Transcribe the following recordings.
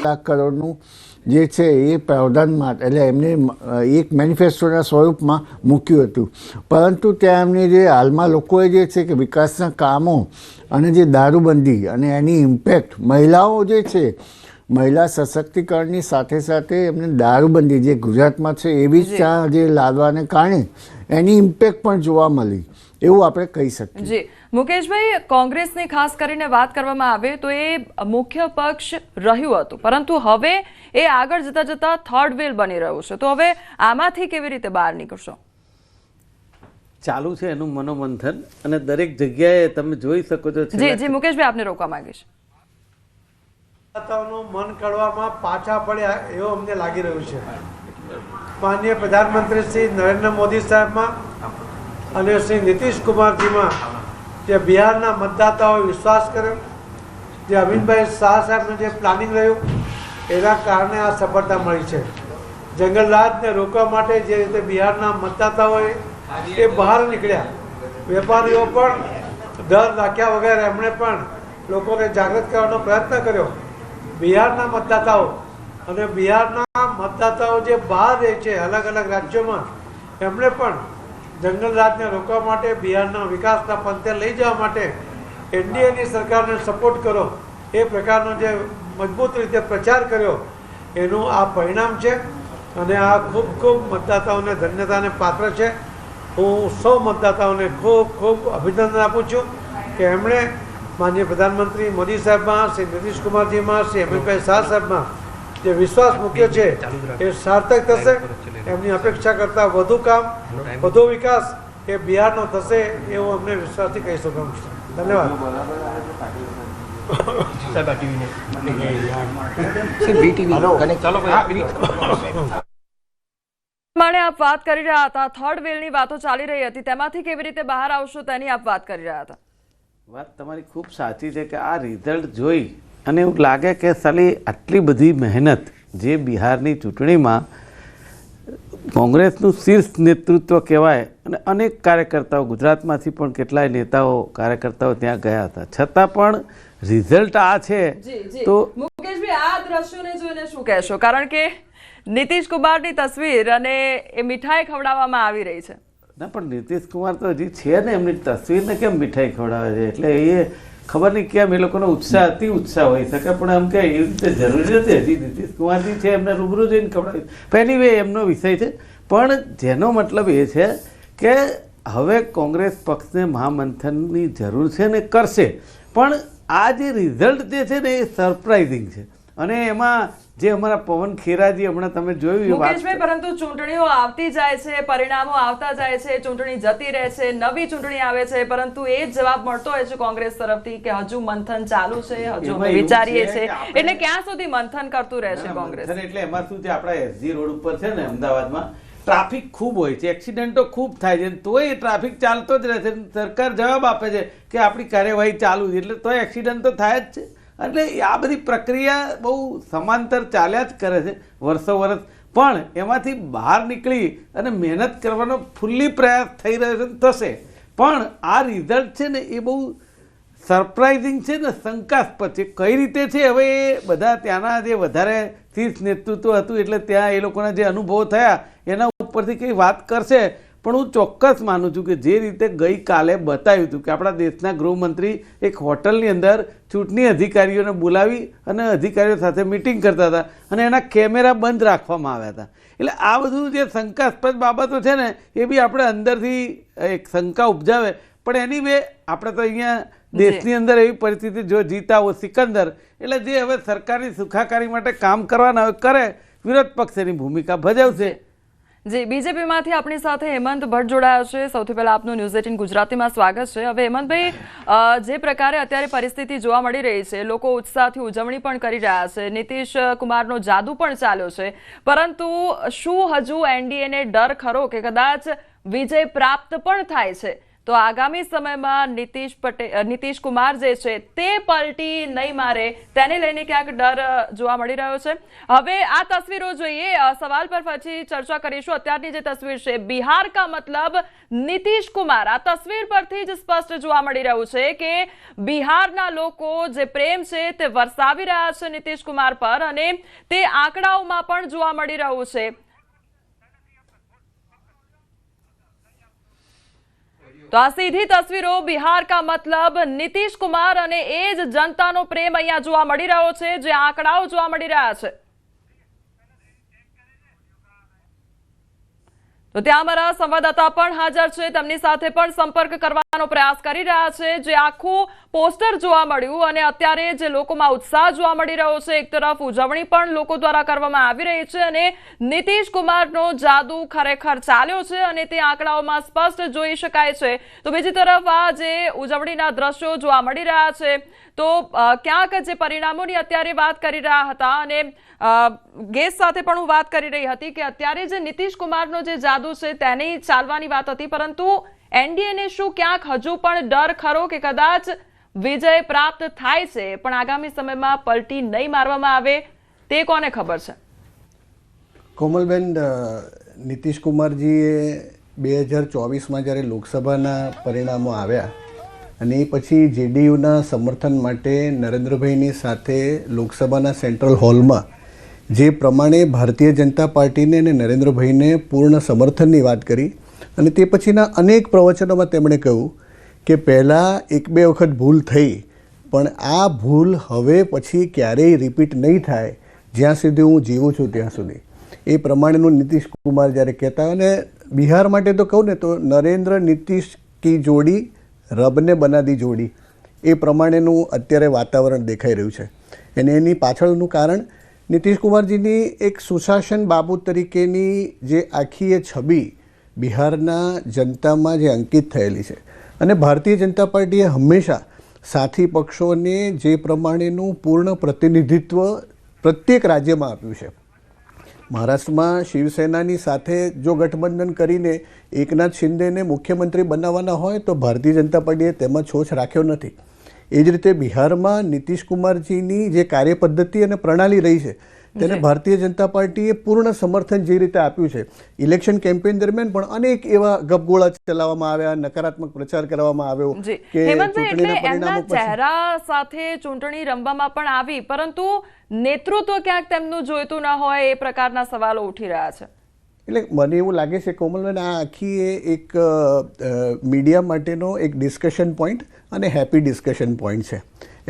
લાખ કરોડનું જે છે એ પ્રાવધાન માટે એટલે એમને એક મેનિફેસ્ટોના સ્વરૂપમાં મૂક્યું હતું, પરંતુ ત્યાં એમને જે હાલમાં લોકોએ જે છે કે વિકાસના કામો અને જે દારૂબંધી અને એની ઇમ્પેક્ટ મહિલાઓ જે છે, મહિલા સશક્તિકરણની સાથે સાથે એમને દારૂબંધી જે ગુજરાતમાં છે એવી જ ત્યાં જે લાદવાને કારણે એની ઇમ્પેક્ટ પણ જોવા મળી એવું આપણે કહી શકીએ. જી મુકેશભાઈ, કોંગ્રેસની ખાસ કરીને વાત કરવામાં આવે તો એ મુખ્ય પક્ષ રહ્યું હતું, પરંતુ હવે એ આગળ જતા જતા થર્ડ વ્હીલ બની રહ્યું છે, તો હવે આમાંથી કેવી રીતે બહાર નીકળશો? ચાલુ છે એનું મનોમંથન અને દરેક જગ્યાએ તમે જોઈ શકો છો. જી મુકેશભાઈ, આપને રોકવા માંગીશ. મન કાઢવામાં પાછા પડ્યા એવું અમને લાગી રહ્યું છે. માનનીય પ્રધાનમંત્રી શ્રી નરેન્દ્ર મોદી સાહેબમાં અને શ્રી નીતિશ કુમારજીમાં જે બિહારના મતદાતાઓએ વિશ્વાસ કર્યો, જે અરવિંદભાઈ શાહ સાહેબનું જે પ્લાનિંગ રહ્યું એના કારણે આ સફળતા મળી છે. જંગલરાજને રોકવા માટે જે રીતે બિહારના મતદાતાઓએ એ બહાર નીકળ્યા, વેપારીઓ પણ ડર રાખ્યા વગર એમણે પણ લોકોને જાગૃત કરવાનો પ્રયત્ન કર્યો. બિહારના મતદાતાઓ અને બિહારના મતદાતાઓ જે બહાર રહે છે અલગ અલગ રાજ્યોમાં, એમણે પણ જંગલરાજને રોકવા માટે, બિહારના વિકાસના પંથે લઈ જવા માટે એનડીએની સરકારને સપોર્ટ કરો એ પ્રકારનો જે મજબૂત રીતે પ્રચાર કર્યો એનું આ પરિણામ છે અને આ ખૂબ ખૂબ મતદાતાઓને ધન્યતાને પાત્ર છે. હું સૌ મતદાતાઓને ખૂબ ખૂબ અભિનંદન આપું છું કે એમણે માનનીય પ્રધાનમંત્રી મોદી સાહેબમાં, શ્રી નીતિશ કુમારજીમાં, શ્રી અમિતભાઈ શાહ સાહેબમાં જે વિશ્વાસ મૂક્યો છે એ સાર્થક થશે. એમની અપેક્ષા કરતાં વધુ કામ, વધુ વિકાસ એ બિહારનો થશે એવું અમને વિશ્વાસથી કહી શકું છું. ધન્યવાદ. આપ વાત કરી રહ્યા હતા, થર્ડ વેલની વાતો ચાલી રહી હતી, તેમાંથી કેવી રીતે બહાર આવશો તેની આપ વાત કરી રહ્યા હતા. વાત તમારી ખૂબ સાચી છે કે આ રિઝલ્ટ જોઈ અને એવું લાગે કે સાલી આટલી બધી મહેનત જે બિહારની ચૂંટણીમાં કોંગ્રેસનું શીર્ષ નેતૃત્વ કહેવાય અને અનેક કાર્યકર્તાઓ, ગુજરાતમાંથી પણ કેટલાય નેતાઓ કાર્યકર્તાઓ ત્યાં ગયા હતા, છતાં પણ રિઝલ્ટ આ છે. તો મુકેશભાઈ, આ દ્રશ્યોને જોઈને શું કહેશો? કારણ કે નીતિશ કુમારની તસવીર અને એ મીઠાઈ ખવડાવવામાં આવી રહી છે. ના, પણ નીતિશ કુમાર તો હજી છે ને, એમની તસવીરને કેમ મીઠાઈ ખવડાવે છે? એટલે એ ખબર નહીં કેમ એ લોકોનો ઉત્સાહ અતિ ઉત્સાહ હોઈ શકે, પણ એમ કે એવી રીતે જરૂરી નથી. હજી નીતિશ કુમારજી છે, એમને રૂબરૂ જઈને ખવડાવી. પહેલી વે એમનો વિષય છે, પણ જેનો મતલબ એ છે કે હવે કોંગ્રેસ પક્ષને મહામંથનની જરૂર છે ને કરશે, પણ આ જે રિઝલ્ટ જે છે ને એ સરપ્રાઇઝિંગ છે. અને એમાં જે અમારા પવન ખેરાજી હમણાં તમે જોયું મુકેશભાઈ, પરંતુ ચૂંટણીઓ આવતી જાય છે, પરિણામો આવતા જાય છે, ચૂંટણી જતી રહે છે, નવી ચૂંટણી આવે છે, પરંતુ એ જ જવાબ મળતો હોય છે કોંગ્રેસ તરફથી કે હજુ મંથન ચાલુ છે, હજુ અમે વિચારીએ છીએ. એટલે ક્યાં સુધી મંથન કરતું રહેશે કોંગ્રેસ? એટલે એમાં શું છે, આપણા એસજી રોડ ઉપર છે ને અમદાવાદમાં ટ્રાફિક ખૂબ હોય છે, એક્સિડન્ટો ખૂબ થાય છે, તોય ટ્રાફિક ચાલતો જ રહે છે. સરકાર જવાબ આપે છે કે આપણી કાર્યવાહી ચાલુ છે, એટલે તોય એક્સિડન્ટ તો થાય જ છે. એટલે આ બધી પ્રક્રિયા બહુ સમાંતર ચાલ્યા જ કરે છે વર્ષો વર્ષ, પણ એમાંથી બહાર નીકળી અને મહેનત કરવાનો ફૂલ્લી પ્રયાસ થઈ રહ્યો છે, થશે. પણ આ રિઝલ્ટ છે ને એ બહુ સરપ્રાઇઝિંગ છે ને શંકાસ્પદ છે. કઈ રીતે છે હવે એ બધા ત્યાંના જે વધારે શીર્ષ નેતૃત્વ હતું એટલે ત્યાં એ લોકોના જે અનુભવો થયા એના ઉપરથી કંઈ વાત કરશે. પણ હું ચોક્કસ માનું છું કે જે રીતે ગઈકાલે બતાવ્યું હતું કે આપણા દેશના ગૃહમંત્રી એક હોટલની અંદર ચૂંટણી અધિકારીઓને બોલાવી અને અધિકારીઓ સાથે મિટિંગ કરતા હતા અને એના કેમેરા બંધ રાખવામાં આવ્યા હતા. એટલે આ બધું જે શંકાસ્પદ બાબતો છે ને એ બી આપણે અંદરથી એક શંકા ઉપજાવે. પણ એની વે આપણે તો અહીંયા દેશની અંદર એવી પરિસ્થિતિ જો જીતા હો સિકંદર, એટલે જે હવે સરકારની સુખાકારી માટે કામ કરવાના હોય કરે, વિરોધ પક્ષ એની ભૂમિકા ભજવશે. જી, બીજેપીમાંથી આપણી સાથે હેમંત ભટ્ટ જોડાયા છે. સૌથી પહેલા આપનું ન્યૂઝ 18 ગુજરાતીમાં સ્વાગત છે. હવે હેમંતભાઈ, જે પ્રકારે અત્યારે પરિસ્થિતિ જોવા મળી રહી છે, લોકો ઉત્સાહથી ઉજવણી પણ કરી રહ્યા છે, નીતિશ કુમારનો જાદુ પણ ચાલ્યો છે, પરંતુ શું હજુ એનડીએને ડર ખરો કે કદાચ વિજય પ્રાપ્ત પણ થાય છે તો આગામી સમયમાં નીતિશ કુમાર જે છે તે પલટી નહીં મારે તેને લઈને ક્યાંક ડર જોવા મળી રહ્યો છે. હવે આ તસવીરો જોઈએ, સવાલ પર પછી ચર્ચા કરીશું. અત્યારની જે તસવીર છે, બિહાર કા મતલબ નીતિશ કુમાર, આ તસવીર પરથી જ સ્પષ્ટ જોવા મળી રહ્યું છે કે બિહારના લોકો જે પ્રેમ છે તે વરસાવી રહ્યા છે નીતિશ કુમાર પર, અને તે આંકડાઓમાં પણ જોવા મળી રહ્યું છે. તો આ સીધી તસવીરો, બિહાર કા મતલબ નીતિશ કુમાર, અને એ જ જનતાનો પ્રેમ અહીંયા જોવા મળી રહ્યો છે, જે આંકડાઓ જોવા મળી રહ્યા છે. તો ત્યાં અમારા સંવાદદાતા પણ હાજર છે, તેમની સાથે પણ સંપર્ક કરવાનો પ્રયાસ કરી રહ્યા છે. જે આખું પોસ્ટર જોવા મળ્યું અને અત્યારે જે લોકોમાં ઉત્સાહ જોવા મળી રહ્યો છે, એક તરફ ઉજવણી પણ લોકો દ્વારા કરવામાં આવી રહી છે અને નીતિશ કુમારનો જાદુ ખરેખર ચાલ્યો છે અને તે આંકડાઓમાં સ્પષ્ટ જોઈ શકાય છે. તો બીજી તરફ આ જે ઉજવણીના દ્રશ્યો જોવા મળી રહ્યા છે, તો ક્યાંક જે પરિણામોની અત્યારે વાત કરી રહ્યા હતા, અને ગેસ્ટ સાથે પણ હું વાત કરી રહી હતી કે અત્યારે જે નીતિશ કુમારનો જે જાદુ છે તેની ચાલવાની વાત હતી, પરંતુ એનડીએને શું ક્યાંક હજુ પણ ડર ખરો કે કદાચ વિજય પ્રાપ્ત થાય છે પણ આગામી સમયમાં પલટી નહીં મારવામાં આવે, તે કોને ખબર છે? કોમલબેન, નીતિશ કુમારજીએ 2024માં જ્યારે લોકસભાના પરિણામો આવ્યા અને એ પછી જેડીયુના સમર્થન માટે નરેન્દ્રભાઈની સાથે લોકસભાના સેન્ટ્રલ હોલમાં જે પ્રમાણે ભારતીય જનતા પાર્ટીને અને નરેન્દ્રભાઈને પૂર્ણ સમર્થનની વાત કરી, અને તે પછીના અનેક પ્રવચનોમાં તેમણે કહ્યું કે પહેલાં 1-2 વખત ભૂલ થઈ, પણ આ ભૂલ હવે પછી ક્યારેય રિપીટ નહીં થાય જ્યાં સુધી હું જીવું છું ત્યાં સુધી. એ પ્રમાણેનું નીતિશ કુમાર જ્યારે કહેતા, અને બિહાર માટે તો કહું ને તો નરેન્દ્ર નીતિશ કી જોડી રબને બનાદી જોડી, એ પ્રમાણેનું અત્યારે વાતાવરણ દેખાઈ રહ્યું છે. અને એની પાછળનું કારણ નીતિશ કુમારજીની એક સુશાસન બાબુ તરીકેની જે આખી એ છબી બિહારના જનતામાં જે અંકિત થયેલી છે, અને ભારતીય જનતા પાર્ટીએ હંમેશા સાથી પક્ષોને જે પ્રમાણેનું પૂર્ણ પ્રતિનિધિત્વ પ્રત્યેક રાજ્યમાં આપ્યું છે. મહારાષ્ટ્રમાં શિવસેનાની સાથે જો ગઠબંધન કરીને એકનાથ શિંદેને મુખ્યમંત્રી બનાવવાના હોય તો ભારતીય જનતા પાર્ટીએ તેમાં છોછ રાખ્યો નથી. એ જ રીતે બિહારમાં નીતિશ કુમારજીની જે કાર્યપદ્ધતિ અને પ્રણાલી રહી છે તેને ભારતીય જનતા પાર્ટીએ પૂર્ણ સમર્થન જે રીતે આપ્યું છે. ઇલેક્શન કેમ્પેઇન દરમિયાન પણ અનેક એવા ગપગોળા ચલાવવામાં આવ્યા, નકારાત્મક પ્રચાર કરવામાં આવ્યો કે હેમંતભાઈ, એમના ચહેરા સાથે ચૂંટણી રમવામાં પણ આવી, પરંતુ નેતૃત્વ ક્યાંક તેમનું જોઈતું ન હોય એ પ્રકારના સવાલો ઉઠી રહ્યા છે. એટલે મને એવું લાગે છે કોમલબેન, આ આખી એક મીડિયા માટેનો એક ડિસ્કશન પોઈન્ટ અને હેપી ડિસ્કશન પોઈન્ટ છે.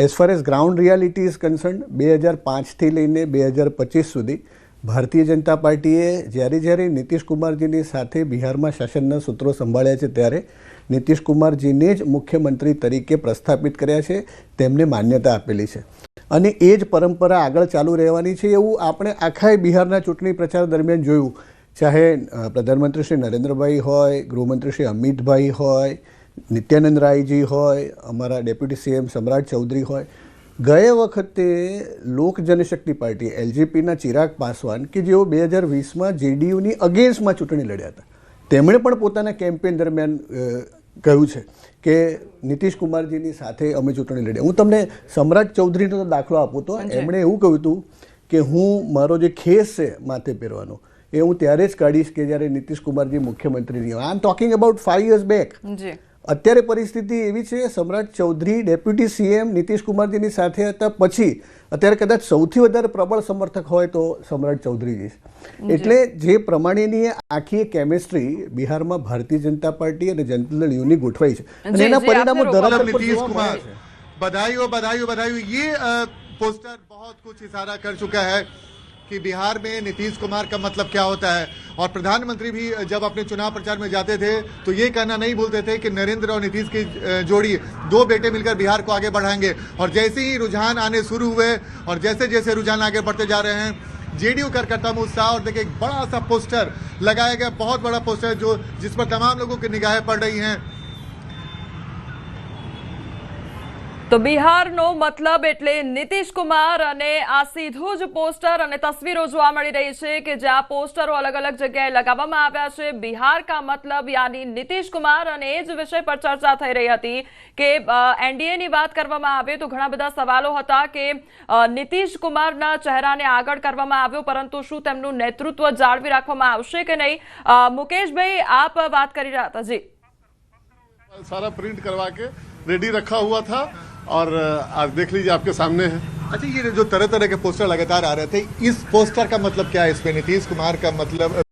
As far as ground reality is concern, 2005થી લઈને 2025 સુધી ભારતીય જનતા પાર્ટીએ જ્યારે નીતિશ કુમારજીની સાથે બિહારમાં શાસનના સૂત્રો સંભાળ્યા છે ત્યારે નીતિશ કુમારજીને જ મુખ્યમંત્રી તરીકે પ્રસ્થાપિત કર્યા છે, તેમને માન્યતા આપેલી છે, અને એ જ પરંપરા આગળ ચાલુ રહેવાની છે. એવું આપણે આખા બિહારના ચૂંટણી પ્રચાર દરમિયાન જોયું, ચાહે પ્રધાનમંત્રી શ્રી નરેન્દ્રભાઈ હોય, ગૃહમંત્રી શ્રી અમિતભાઈ હોય, નિત્યાનંદ રાયજી હોય, અમારા ડેપ્યુટી સીએમ સમ્રાટ ચૌધરી હોય. ગયે વખતે લોક જનશક્તિ પાર્ટી એલજેપીના ચિરાગ પાસવાન કે જેઓ 2020માં જેડીયુની અગેન્સ્ટમાં ચૂંટણી લડ્યા હતા, તેમણે પણ પોતાના કેમ્પેઇન દરમિયાન કહ્યું છે કે નીતિશ કુમારજીની સાથે અમે ચૂંટણી લડ્યા. હું તમને સમ્રાટ ચૌધરીનો દાખલો આપું તો એમણે એવું કહ્યું હતું કે હું મારો જે ખેસ છે માથે પહેરવાનો એ હું ત્યારે જ કાઢીશ કે જ્યારે નીતિશ કુમારજી મુખ્યમંત્રી નહીં હોય. I am talking about 5 years back. અત્યારે પરિસ્થિતિ એવી છે, સમ્રાટ ચૌધરી ડેપ્યુટી સીએમ નીતિશ કુમારજીની સાથે હતા, પછી અત્યારે કદાચ સૌથી વધારે પ્રબળ સમર્થક હોય તો સમ્રાટ ચૌધરીજી. એટલે જે પ્રમાણેની આખી કેમિસ્ટ્રી બિહારમાં ભારતીય જનતા પાર્ટી અને જનતા દળ યુની ગોઠવાઈ છે અને એના પરિણામો ધરાતલ પર જોવા મળે છે. बधाई बधाई ये पोस्टर बहुत कुछ इशारा कर चुका है कि बिहार में नीतीश कुमार का मतलब क्या होता है. और प्रधानमंत्री भी जब अपने चुनाव प्रचार में जाते थे तो ये कहना नहीं भूलते थे कि नरेंद्र और नीतीश की जोड़ी 2 बेटे मिलकर बिहार को आगे बढ़ाएंगे. और जैसे ही रुझान आने शुरू हुए और जैसे जैसे रुझान आगे बढ़ते जा रहे हैं, जेडीयू कार्यकर्ता में उत्साह. और देखिए एक बड़ा सा पोस्टर लगाया गया, बहुत बड़ा पोस्टर जो जिस पर तमाम लोगों की निगाहें पड़ रही हैं. તો બિહારનો મતલબ એટલે નીતિશ કુમાર અને આ સીધું જ પોસ્ટર અને તસવીરો જોવા મળી રહી છે કે જ્યાં પોસ્ટરો અલગ અલગ જગ્યાએ લગાવવામાં આવ્યા છે। બિહાર કા મતલબ યાની નીતિશ કુમાર અને એ જ વિષય પર ચર્ચા થઈ રહી હતી કે એનડીએની વાત કરવામાં આવે તો ઘણા બધા સવાલો હતા કે નીતિશ કુમારના ચહેરાને આગળ કરવામાં આવ્યો પરંતુ શું તેમનું નેતૃત્વ જાળવી રાખવામાં આવશે કે નહીં। મુકેશભાઈ આપ વાત કરી રહ્યા હતા જી। सारा प्रिंट करवा के रेडी रखा हुआ था और आज देख लीजिए आपके सामने है। अच्छा, ये जो तरह तरह के पोस्टर लगातार आ रहे थे, इस पोस्टर का मतलब क्या है? इसमें नीतीश कुमार का मतलब